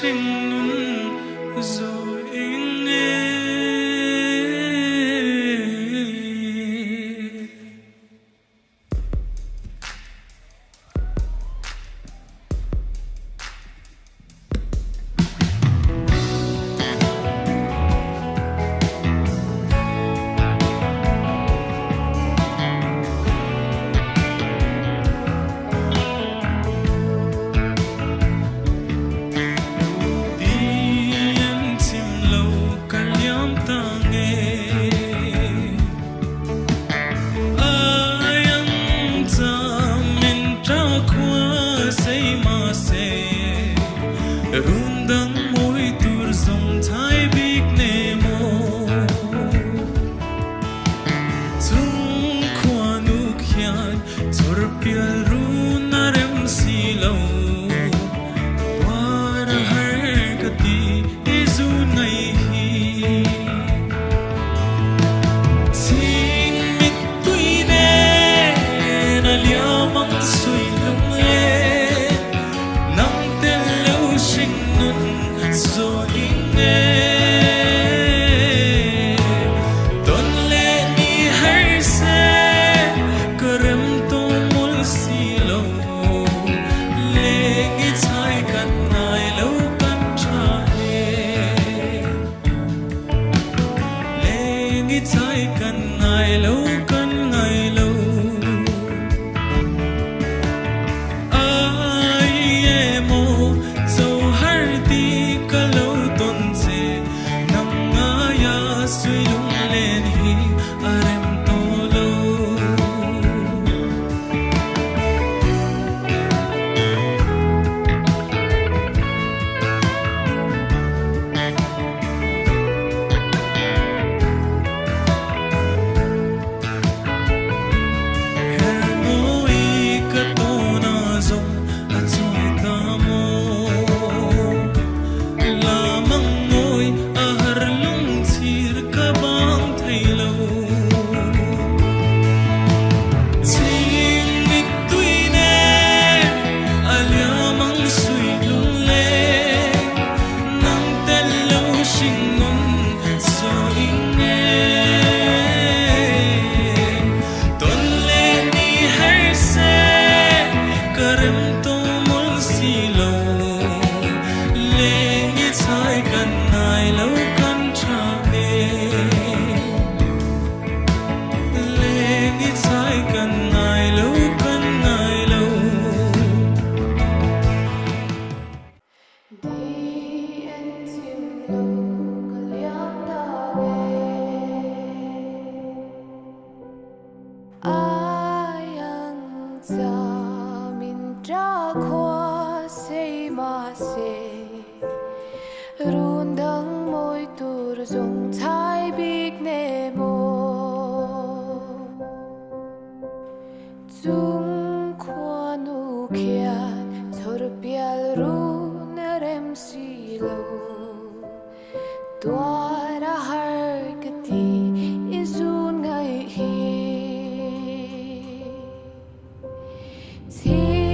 sinh nun rồi nghe rundang môi tur dòng thái big nemo chung khoa nuk hian chor pial run arem silo par har kati izu nai hi sing mit tuine na liamang sui lung le rồi nghe tôn lệ ni hay sẽ kerem to mul silo lệ nghĩ trái cần ngài lâu cần trả lệ nghĩ trái cần ngài lâu cần ngài lâu ai em ô dấu har đi kalau tonse namaya suyung len hi arem tolo hermoi katona zong achoy tamo rundang môi tur dòng thái big nemo chung khoa nu khian chor pial run rem silo twara har kati izun ngai hi See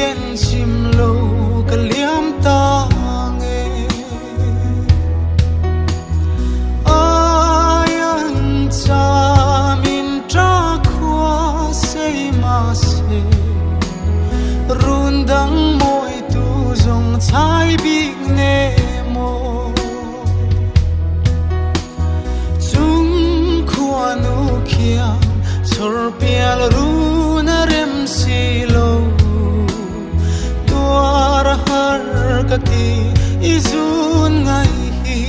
gen chim lo ka liam ta nge ayan cha min tra khwa sei ma se rundang moi tu zong chai big ne mo chung khwa nu khia sor pial ru na rem si lo tuar har kati izun ngai hi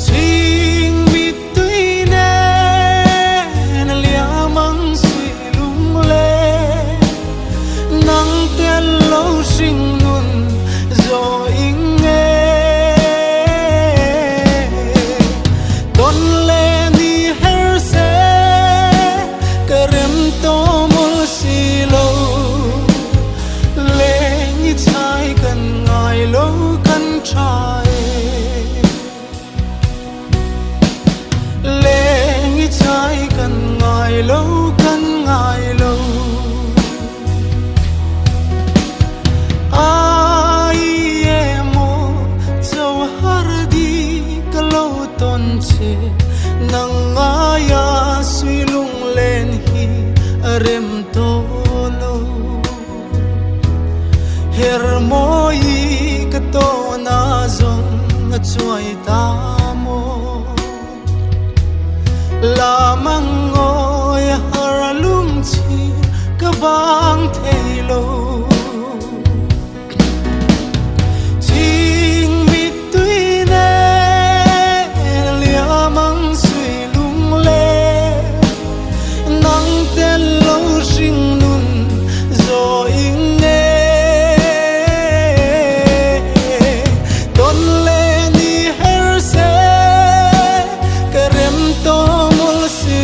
ching mi tui ne na liamang sui lung le nang tel lo sing nun zo ing nge don le ni her se karem to mul si lo le ni chai kan ngai lo kan trai le ni chai kan ngai lo kan ngai lo ai emo zo har di ka lo ton che nang aya sui lung len hi rem to lo her moi ka to na zong a chuai ta mo la mang ngoi har lum chi ka bang thei lo ching mi tui ne liamang sui lung le nang tel lo sing nun zo ing ne don le ni her se karem to mul si